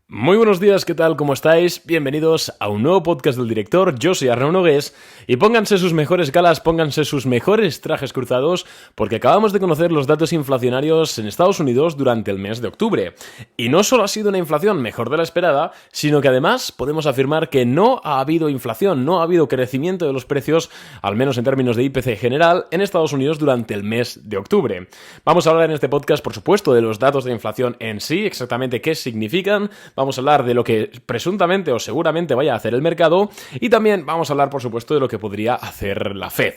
Muy buenos días, ¿qué tal? ¿Cómo estáis? Bienvenidos a un nuevo podcast del director. Yo soy Arnaud Nogués y pónganse sus mejores galas, pónganse sus mejores trajes cruzados porque acabamos de conocer los datos inflacionarios en Estados Unidos durante el mes de octubre. Y no solo ha sido una inflación mejor de la esperada, sino que además podemos afirmar que no ha habido inflación, no ha habido crecimiento de los precios, al menos en términos de IPC general, en Estados Unidos durante el mes de octubre. Vamos a hablar en este podcast, por supuesto, de los datos de inflación en sí, exactamente qué significan. Vamos a hablar de lo que presuntamente o seguramente vaya a hacer el mercado y también vamos a hablar, por supuesto, de lo que podría hacer la Fed.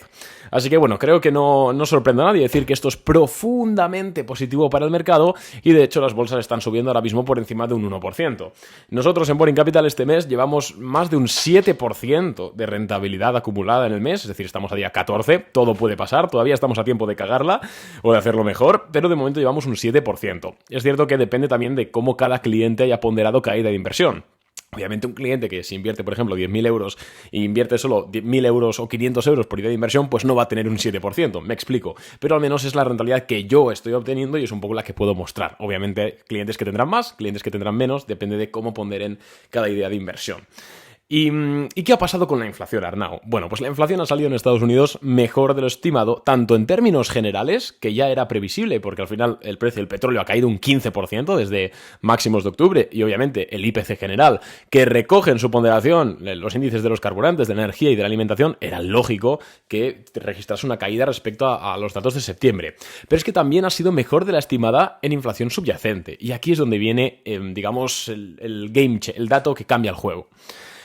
Así que bueno, creo que no sorprende a nadie decir que esto es profundamente positivo para el mercado y de hecho las bolsas están subiendo ahora mismo por encima de un 1%. Nosotros en Boring Capital este mes llevamos más de un 7% de rentabilidad acumulada en el mes, es decir, estamos a día 14, todo puede pasar, todavía estamos a tiempo de cagarla o de hacerlo mejor, pero de momento llevamos un 7%. Es cierto que depende también de cómo cada cliente haya ponderado caída de inversión. Obviamente un cliente que si invierte, por ejemplo, 10.000 euros e invierte solo 1.000 euros o 500 euros por idea de inversión, pues no va a tener un 7%, me explico. Pero al menos es la rentabilidad que yo estoy obteniendo y es un poco la que puedo mostrar. Obviamente clientes que tendrán más, clientes que tendrán menos, depende de cómo ponderen cada idea de inversión. ¿Y qué ha pasado con la inflación, Arnau? Bueno, pues la inflación ha salido en Estados Unidos mejor de lo estimado, tanto en términos generales, que ya era previsible, porque al final el precio del petróleo ha caído un 15% desde máximos de octubre, y obviamente el IPC general, que recoge en su ponderación los índices de los carburantes, de la energía y de la alimentación, era lógico que registrase una caída respecto a los datos de septiembre. Pero es que también ha sido mejor de la estimada en inflación subyacente, y aquí es donde viene, digamos, el dato que cambia el juego.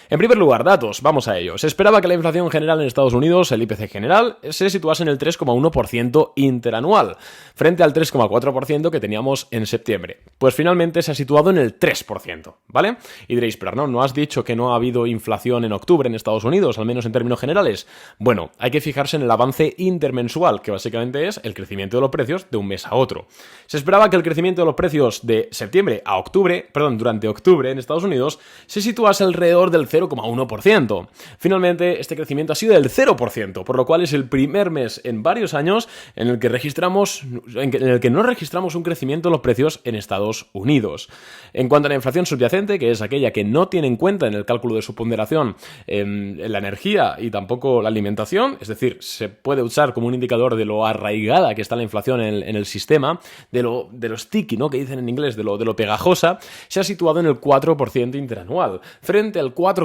En primer lugar, datos, vamos a ello. Se esperaba que la inflación general en Estados Unidos, el IPC general, se situase en el 3,1% interanual, frente al 3,4% que teníamos en septiembre. Pues finalmente se ha situado en el 3%, ¿vale? Y diréis, pero ¿no has dicho que no ha habido inflación en octubre en Estados Unidos, al menos en términos generales? Bueno, hay que fijarse en el avance intermensual, que básicamente es el crecimiento de los precios de un mes a otro. Se esperaba que el crecimiento de los precios de septiembre a octubre, durante octubre en Estados Unidos, se situase alrededor del 0,1%. Finalmente, este crecimiento ha sido del 0%, por lo cual es el primer mes en varios años en el que no registramos un crecimiento de los precios en Estados Unidos. En cuanto a la inflación subyacente, que es aquella que no tiene en cuenta en el cálculo de su ponderación la energía y tampoco la alimentación, es decir, se puede usar como un indicador de lo arraigada que está la inflación en el sistema, de lo sticky, ¿no?, que dicen en inglés, de lo pegajosa, se ha situado en el 4% interanual, frente al 4,1%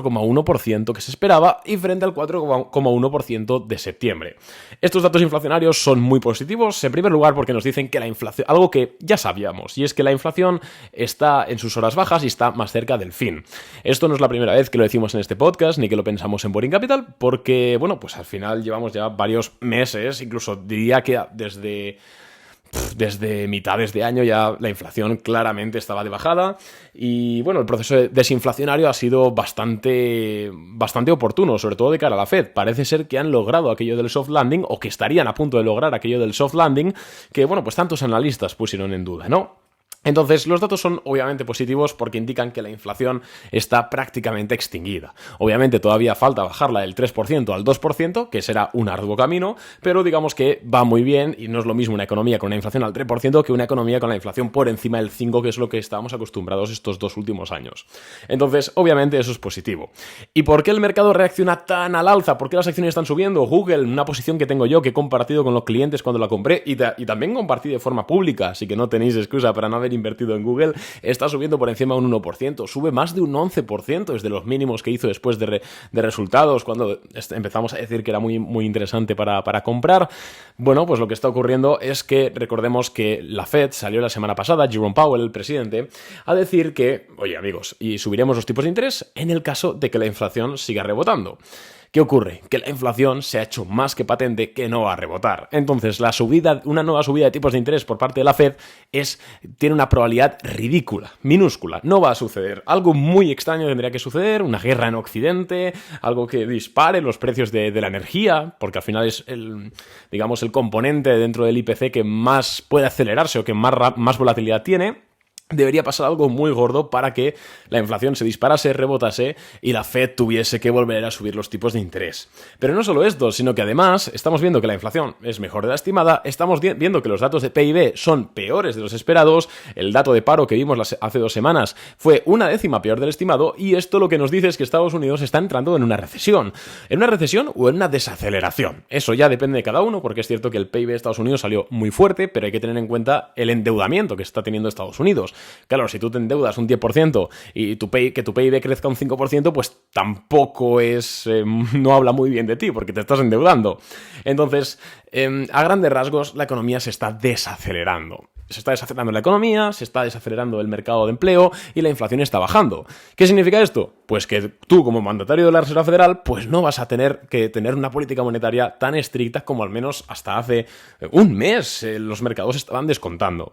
que se esperaba y frente al 4,1% de septiembre. Estos datos inflacionarios son muy positivos, en primer lugar porque nos dicen que la inflación, algo que ya sabíamos, y es que la inflación está en sus horas bajas y está más cerca del fin. Esto no es la primera vez que lo decimos en este podcast, ni que lo pensamos en Boring Capital, porque, bueno, pues al final llevamos ya varios meses, incluso diría que desde mitades de año ya la inflación claramente estaba de bajada y bueno, el proceso desinflacionario ha sido bastante oportuno, sobre todo de cara a la Fed. Parece ser que han logrado aquello del soft landing o que estarían a punto de lograr aquello del soft landing que, bueno, pues tantos analistas pusieron en duda, ¿no? Entonces, los datos son obviamente positivos porque indican que la inflación está prácticamente extinguida. Obviamente todavía falta bajarla del 3% al 2%, que será un arduo camino, pero digamos que va muy bien y no es lo mismo una economía con una inflación al 3% que una economía con la inflación por encima del 5%, que es lo que estábamos acostumbrados estos dos últimos años. Entonces, obviamente eso es positivo. ¿Y por qué el mercado reacciona tan al alza? ¿Por qué las acciones están subiendo? Google, una posición que tengo yo, que he compartido con los clientes cuando la compré y también compartí de forma pública, así que no tenéis excusa para no haber invertido en Google, está subiendo por encima de un 1%, sube más de un 11% desde los mínimos que hizo después de resultados, cuando empezamos a decir que era muy, muy interesante para comprar. Bueno, pues lo que está ocurriendo es que recordemos que la Fed salió la semana pasada, Jerome Powell, el presidente, a decir que, oye amigos, y subiremos los tipos de interés en el caso de que la inflación siga rebotando. ¿Qué ocurre? Que la inflación se ha hecho más que patente que no va a rebotar. Entonces, una nueva subida de tipos de interés por parte de la Fed tiene una probabilidad ridícula, minúscula. No va a suceder. Algo muy extraño tendría que suceder, una guerra en Occidente, algo que dispare los precios de la energía, porque al final es el componente dentro del IPC que más puede acelerarse o que más volatilidad tiene. debería pasar algo muy gordo para que la inflación se disparase, rebotase y la Fed tuviese que volver a subir los tipos de interés. Pero no solo esto, sino que además estamos viendo que la inflación es mejor de la estimada, estamos viendo que los datos de PIB son peores de los esperados, el dato de paro que vimos hace 2 semanas fue 1/10 peor del estimado, y esto lo que nos dice es que Estados Unidos está entrando en una recesión. ¿En una recesión o en una desaceleración? Eso ya depende de cada uno, porque es cierto que el PIB de Estados Unidos salió muy fuerte, pero hay que tener en cuenta el endeudamiento que está teniendo Estados Unidos. Claro, si tú te endeudas un 10% y que tu PIB crezca un 5%, pues tampoco no habla muy bien de ti, porque te estás endeudando. Entonces, a grandes rasgos, la economía se está desacelerando. Se está desacelerando la economía, se está desacelerando el mercado de empleo y la inflación está bajando. ¿Qué significa esto? Pues que tú, como mandatario de la Reserva Federal, pues no vas a tener que tener una política monetaria tan estricta como al menos hasta hace un mes los mercados estaban descontando.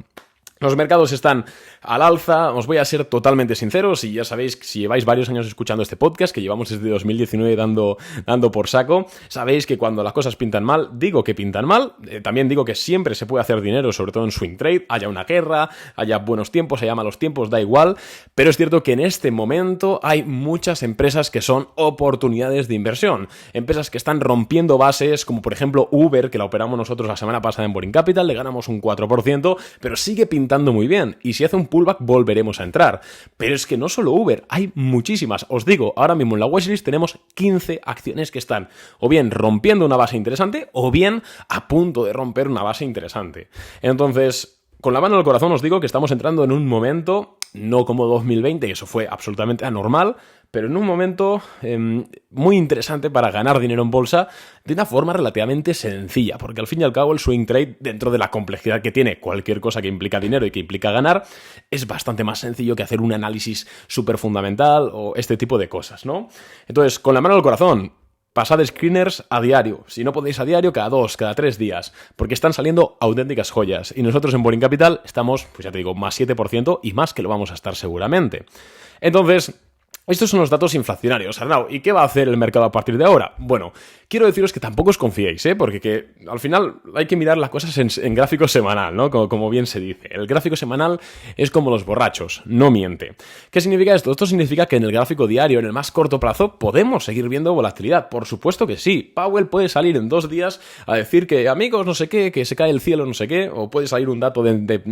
Los mercados están al alza, os voy a ser totalmente sinceros, y ya sabéis, si lleváis varios años escuchando este podcast, que llevamos desde 2019 dando por saco, sabéis que cuando las cosas pintan mal, digo que pintan mal, también digo que siempre se puede hacer dinero, sobre todo en swing trade, haya una guerra, haya buenos tiempos, haya malos tiempos, da igual, pero es cierto que en este momento hay muchas empresas que son oportunidades de inversión, empresas que están rompiendo bases, como por ejemplo Uber, que la operamos nosotros la semana pasada en Boring Capital, le ganamos un 4%, pero sigue pintando muy bien, y si hace un pullback volveremos a entrar. Pero es que no solo Uber, hay muchísimas. Os digo, ahora mismo en la watchlist tenemos 15 acciones que están o bien rompiendo una base interesante o bien a punto de romper una base interesante. Entonces, con la mano en el corazón os digo que estamos entrando en un momento, no como 2020, que eso fue absolutamente anormal, pero en un momento muy interesante para ganar dinero en bolsa de una forma relativamente sencilla, porque al fin y al cabo el swing trade, dentro de la complejidad que tiene cualquier cosa que implica dinero y que implica ganar, es bastante más sencillo que hacer un análisis súper fundamental o este tipo de cosas, ¿no? Entonces, con la mano en el corazón, pasad screeners a diario. Si no podéis a diario, cada 2, cada 3 días. Porque están saliendo auténticas joyas. Y nosotros en Boring Capital estamos, pues ya te digo, más 7% y más que lo vamos a estar seguramente. Entonces, estos son los datos inflacionarios, Arnau. ¿Y qué va a hacer el mercado a partir de ahora? Bueno, quiero deciros que tampoco os confiéis, porque al final hay que mirar las cosas en gráfico semanal, ¿no? Como bien se dice. El gráfico semanal es como los borrachos, no miente. ¿Qué significa esto? Esto significa que en el gráfico diario, en el más corto plazo, podemos seguir viendo volatilidad. Por supuesto que sí. Powell puede salir en 2 días a decir que, amigos, no sé qué, que se cae el cielo, no sé qué, o puede salir un dato de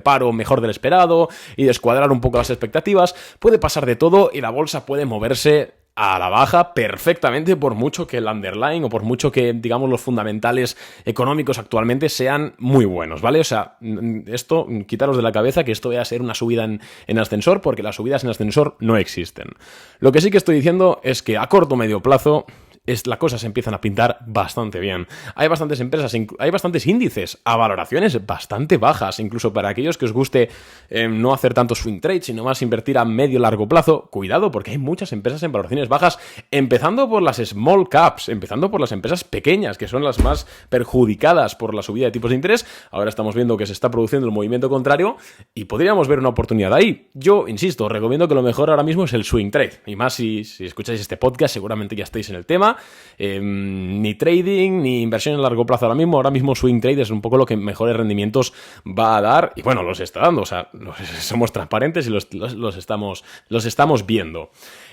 paro mejor del esperado y descuadrar un poco las expectativas. Puede pasar de todo y la bolsa puede moverse a la baja perfectamente, por mucho que el underlying o por mucho que, digamos, los fundamentales económicos actualmente sean muy buenos, ¿vale? O sea, esto, quitaros de la cabeza que esto vaya a ser una subida en ascensor, porque las subidas en ascensor no existen. Lo que sí que estoy diciendo es que a corto o medio plazo las cosas se empiezan a pintar bastante bien. Hay bastantes empresas, hay bastantes índices a valoraciones bastante bajas, incluso para aquellos que os guste no hacer tanto swing trade, sino más invertir a medio largo plazo. Cuidado, porque hay muchas empresas en valoraciones bajas, empezando por las small caps, empezando por las empresas pequeñas, que son las más perjudicadas por la subida de tipos de interés. Ahora estamos viendo que se está produciendo el movimiento contrario y podríamos ver una oportunidad ahí. Yo, insisto, recomiendo que lo mejor ahora mismo es el swing trade, y más si escucháis este podcast, seguramente ya estáis en el tema. Ni trading, ni inversión a largo plazo ahora mismo swing trade es un poco lo que mejores rendimientos va a dar, y bueno, los está dando, o sea, somos transparentes y los estamos viendo.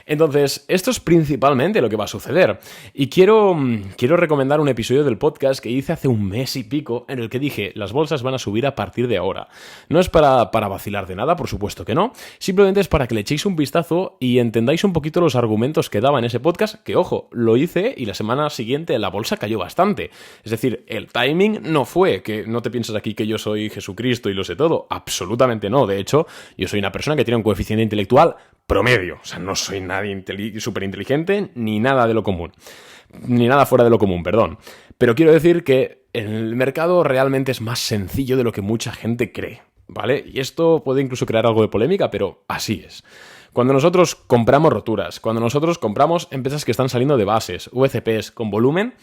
Entonces, esto es principalmente lo que va a suceder. Y quiero recomendar un episodio del podcast que hice hace un mes y pico, en el que dije, las bolsas van a subir a partir de ahora. No es para vacilar de nada, por supuesto que no. Simplemente es para que le echéis un vistazo y entendáis un poquito los argumentos que daba en ese podcast, que, ojo, lo hice y la semana siguiente la bolsa cayó bastante. Es decir, el timing no fue, que no te pienses aquí que yo soy Jesucristo y lo sé todo. Absolutamente no. De hecho, yo soy una persona que tiene un coeficiente intelectual promedio. O sea, no soy nadie súper inteligente ni nada de lo común. Ni nada fuera de lo común, perdón. Pero quiero decir que el mercado realmente es más sencillo de lo que mucha gente cree, ¿vale? Y esto puede incluso crear algo de polémica, pero así es. Cuando nosotros compramos roturas, cuando nosotros compramos empresas que están saliendo de bases, VCPs con volumen,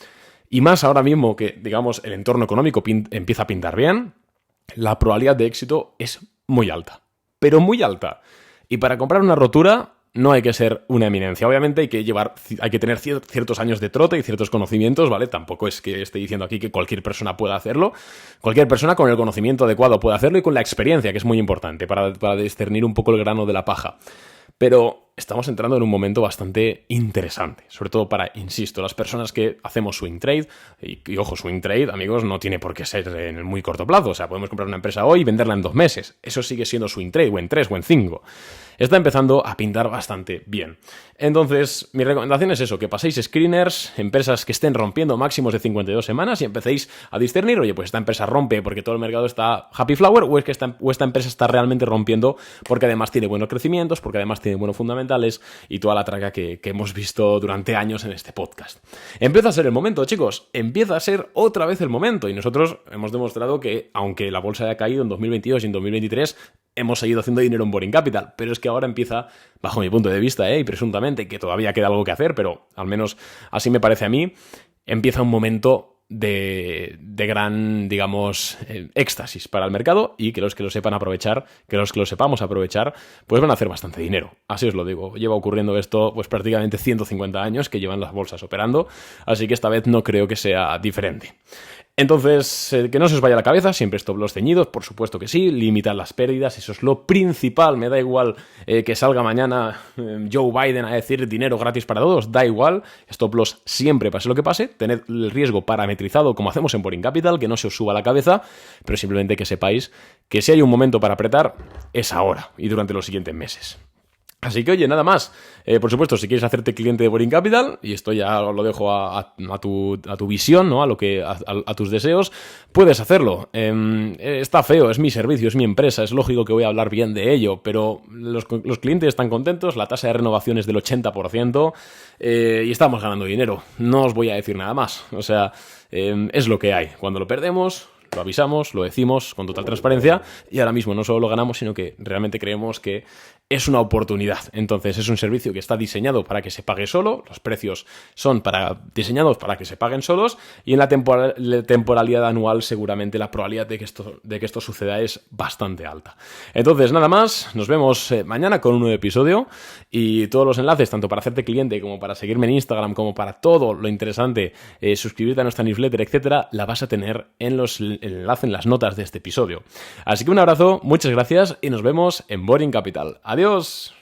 y más ahora mismo que, digamos, el entorno económico empieza a pintar bien, la probabilidad de éxito es muy alta. Pero muy alta. Y para comprar una rotura, no hay que ser una eminencia. Obviamente hay que tener ciertos años de trote y ciertos conocimientos, ¿vale? Tampoco es que esté diciendo aquí que cualquier persona pueda hacerlo. Cualquier persona con el conocimiento adecuado puede hacerlo y con la experiencia, que es muy importante para discernir un poco el grano de la paja. Pero estamos entrando en un momento bastante interesante, sobre todo para, insisto, las personas que hacemos swing trade, y ojo, swing trade, amigos, no tiene por qué ser en el muy corto plazo, o sea, podemos comprar una empresa hoy y venderla en 2 meses, eso sigue siendo swing trade, o en 3, o en 5. Está empezando a pintar bastante bien. Entonces, mi recomendación es eso, que paséis screeners, empresas que estén rompiendo máximos de 52 semanas y empecéis a discernir, oye, pues esta empresa rompe porque todo el mercado está happy flower, o es que esta empresa está realmente rompiendo porque además tiene buenos crecimientos, porque además tiene buenos fundamentales y toda la traca que hemos visto durante años en este podcast. Empieza a ser el momento, chicos, empieza a ser otra vez el momento, y nosotros hemos demostrado que, aunque la bolsa haya caído en 2022 y en 2023, hemos seguido haciendo dinero en Boring Capital, pero es que ahora empieza, bajo mi punto de vista, y presuntamente, que todavía queda algo que hacer, pero al menos así me parece a mí, empieza un momento de gran, digamos, éxtasis para el mercado, y que los que lo sepan aprovechar, que los que lo sepamos aprovechar, pues van a hacer bastante dinero. Así os lo digo, lleva ocurriendo esto pues prácticamente 150 años que llevan las bolsas operando, así que esta vez no creo que sea diferente. Entonces, que no se os vaya la cabeza, siempre stop loss ceñidos, por supuesto que sí, limitad las pérdidas, eso es lo principal, me da igual que salga mañana Joe Biden a decir dinero gratis para todos, da igual, stop loss siempre, pase lo que pase, tened el riesgo parametrizado como hacemos en Boring Capital, que no se os suba la cabeza, pero simplemente que sepáis que si hay un momento para apretar, es ahora y durante los siguientes meses. Así que, oye, nada más. Por supuesto, si quieres hacerte cliente de Boring Capital, y esto ya lo dejo a tu visión, ¿no? A tus deseos, puedes hacerlo. Está feo, es mi servicio, es mi empresa, es lógico que voy a hablar bien de ello, pero los clientes están contentos, la tasa de renovación es del 80%, y estamos ganando dinero. No os voy a decir nada más. O sea, es lo que hay. Cuando lo perdemos, lo avisamos, lo decimos con total transparencia, y ahora mismo no solo lo ganamos, sino que realmente creemos que es una oportunidad. Entonces es un servicio que está diseñado para que se pague solo, los precios son diseñados para que se paguen solos, y en la temporalidad anual seguramente la probabilidad de que esto suceda es bastante alta. Entonces nada más, nos vemos mañana con un nuevo episodio, y todos los enlaces, tanto para hacerte cliente como para seguirme en Instagram, como para todo lo interesante, suscribirte a nuestra newsletter, etcétera, la vas a tener en el enlace en las notas de este episodio. Así que un abrazo, muchas gracias y nos vemos en Boring Capital. ¡Adiós!